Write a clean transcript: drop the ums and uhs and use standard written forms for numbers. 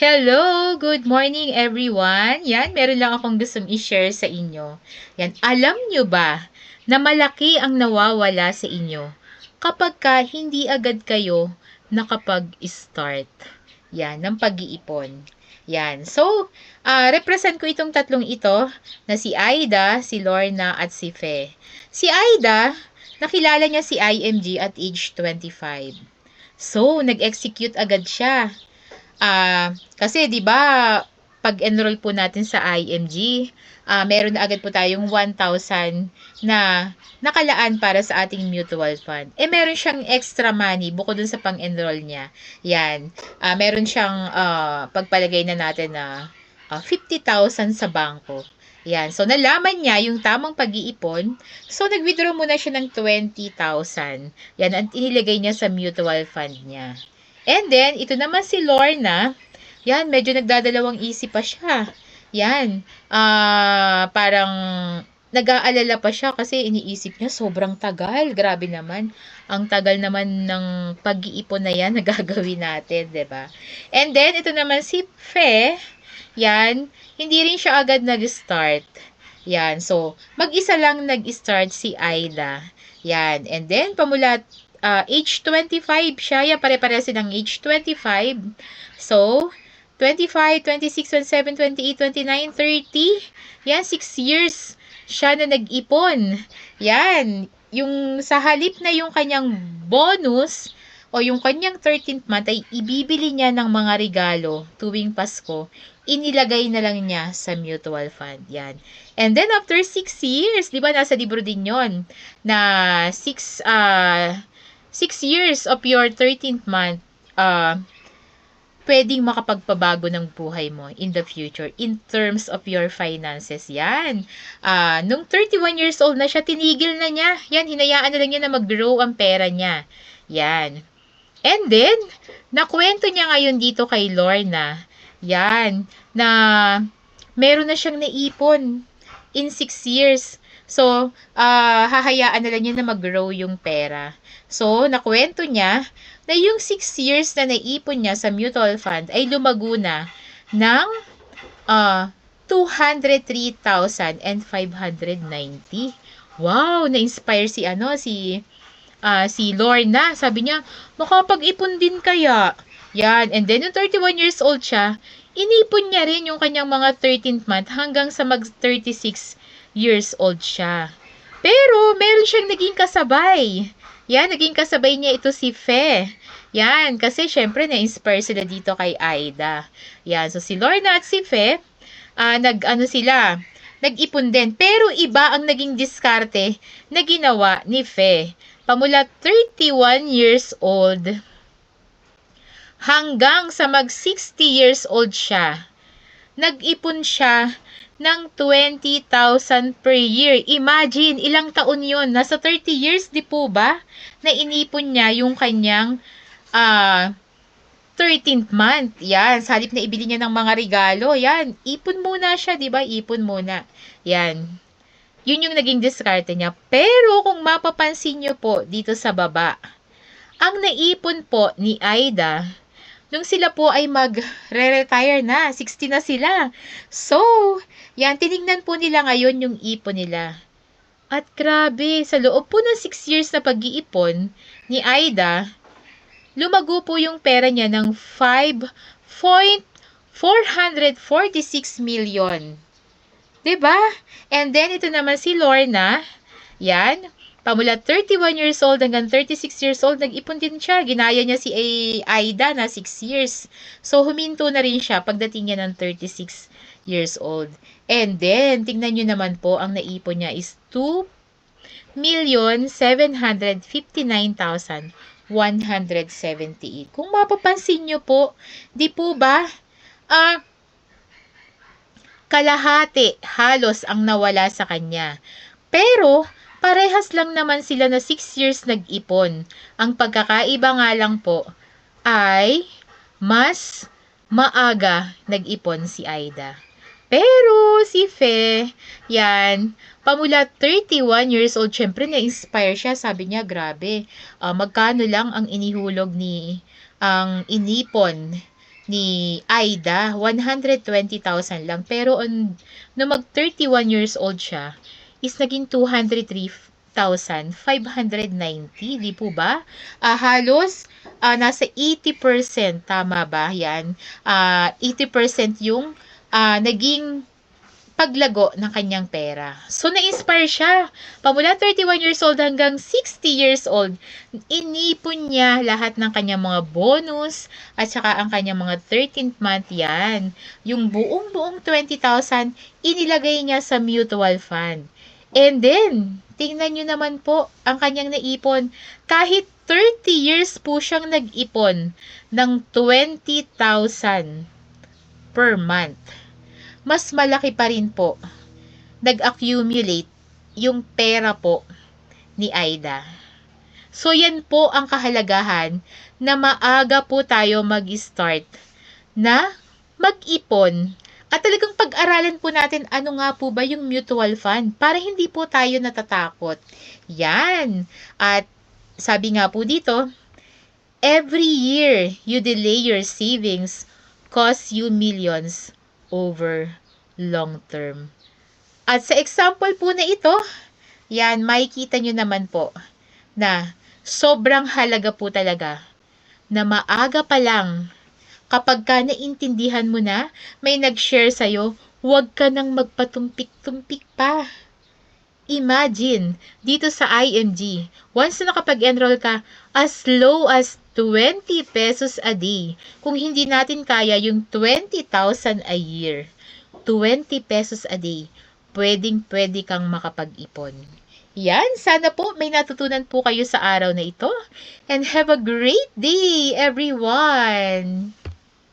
Hello! Good morning everyone! Yan, meron lang akong gustong i-share sa inyo. Yan, alam nyo ba na malaki ang nawawala sa inyo kapag hindi agad kayo nakapag-start yan, ng pag-iipon. Yan. So, represent ko itong tatlong ito na si Aida, si Lorna, at si Fe. Si Aida, nakilala niya si IMG at age 25. So, nag-execute agad siya. Kasi 'di ba, pag-enroll po natin sa IMG, meron na agad po tayong 1,000 na nakalaan para sa ating mutual fund. Meron siyang extra money bukod dun sa pang-enroll niya. Yan. Meron siyang pagpalagay na natin na 50,000 sa bangko. Yan. So, nalaman niya yung tamang pag-iipon. So, nag-withdraw muna siya ng 20,000. Yan, at inilagay niya sa mutual fund niya. And then, ito naman si Lorna. Yan, medyo nagdadalawang isip pa siya. Yan. Parang nag-aalala pa siya kasi iniisip niya sobrang tagal. Grabe naman. Ang tagal naman ng pag-iipon na yan na gagawin natin, 'di ba? And then, ito naman si Fe. Yan. Hindi rin siya agad nag-start. Yan. So, mag-isa lang nag-start si Aida. Yan. And then, pamulat age 25 siya. Yan, pare-pareha silang age 25. So, 25, 26, 27, 28, 29, 30. Yan, 6 years siya na nag-ipon. Yan, yung sa halip na yung kanyang bonus o yung kanyang 13th month ay ibibili niya ng mga regalo tuwing Pasko, inilagay na lang niya sa mutual fund. Yan. And then after 6 years, di ba nasa libro din yon na 6 years of your 13th month, pwedeng makapagpabago ng buhay mo in the future in terms of your finances. Yan. Nung 31 years old na siya, tinigil na niya. Yan, hinayaan na lang niya na mag-grow ang pera niya. Yan. And then, nakwento niya ngayon dito kay Lorna, yan, na meron na siyang naipon in 6 years. So, hahayaan na lang niya na mag-grow yung pera. So, nakwento niya na yung 6 years na naipon niya sa mutual fund ay lumago na ng 203,590. Wow, na-inspire si Lorna. Sabi niya, makapag-ipon din kaya. Yan. And then, yung 31 years old siya, inipon niya rin yung kanyang mga 13th month hanggang sa mag-36 years old siya. Pero, meron siyang naging kasabay. Yan, naging kasabay niya ito si Fe. Yan, kasi syempre na-inspire sila dito kay Aida. Yan, so si Lorna at si Fe, nag-ipon din. Pero iba ang naging diskarte na ginawa ni Fe. Pamula 31 years old hanggang sa mag-60 years old siya, nag-ipon siya ng 20,000 per year. Imagine, ilang taon yon? Nasa 30 years, di po ba? Na inipon niya yung kanyang 13th month. Yan, sa halip na ibili niya ng mga regalo. Yan, ipon muna siya, di ba? Ipon muna. Yan. Yun yung naging diskarte niya. Pero kung mapapansin nyo po dito sa baba, ang naipon po ni Aida, nung sila po ay mag-retire na, 60 na sila. So, yan, tinignan po nila ngayon yung ipon nila. At grabe, sa loob po ng 6 years na pag-iipon ni Aida, lumago po yung pera niya ng 5.446 million. 'Di ba? And then, ito naman si Lorna, yan, pamula 31 years old hanggang 36 years old, nag-ipon din siya. Ginaya niya si Aida na 6 years. So, huminto na rin siya pagdating niya ng 36 years old. And then, tingnan nyo naman po, ang naipon niya is 2,759,178. Kung mapapansin nyo po, di po ba, kalahati halos ang nawala sa kanya. Pero, parehas lang naman sila na 6 years nag-ipon. Ang pagkakaiba nga lang po ay mas maaga nag-ipon si Aida. Pero si Fe, yan, pamula 31 years old, syempre na-inspire siya. Sabi niya, grabe, magkano lang ang inihulog ang inipon ni Aida, 120,000 lang. Pero no mag 31 years old siya, is naging 203,590, di po ba? Halos nasa 80%, tama ba? Yan. 80% yung naging paglago ng kanyang pera. So, na-inspire siya. Pamula 31 years old hanggang 60 years old, inipon niya lahat ng kanyang mga bonus at saka ang kanyang mga 13th month yan. Yung buong 20,000, inilagay niya sa mutual fund. And then, tingnan nyo naman po ang kanyang naipon. Kahit 30 years po siyang nag-ipon ng 20,000 per month, mas malaki pa rin po nag-accumulate yung pera po ni Aida. So, yan po ang kahalagahan na maaga po tayo mag-start na mag-ipon. At talagang pag-aralan po natin ano nga po ba yung mutual fund para hindi po tayo natatakot. Yan. At sabi nga po dito, every year you delay your savings costs you millions over long term. At sa example po na ito, yan, makikita nyo naman po na sobrang halaga po talaga na maaga pa lang kapag ka naintindihan mo na, may nag-share sa'yo, huwag ka nang magpatumpik-tumpik pa. Imagine, dito sa IMG, once na nakapag-enroll ka, as low as 20 pesos a day. Kung hindi natin kaya yung 20,000 a year, 20 pesos a day, pwedeng-pwede kang makapag-ipon. Yan, sana po may natutunan po kayo sa araw na ito. And have a great day, everyone!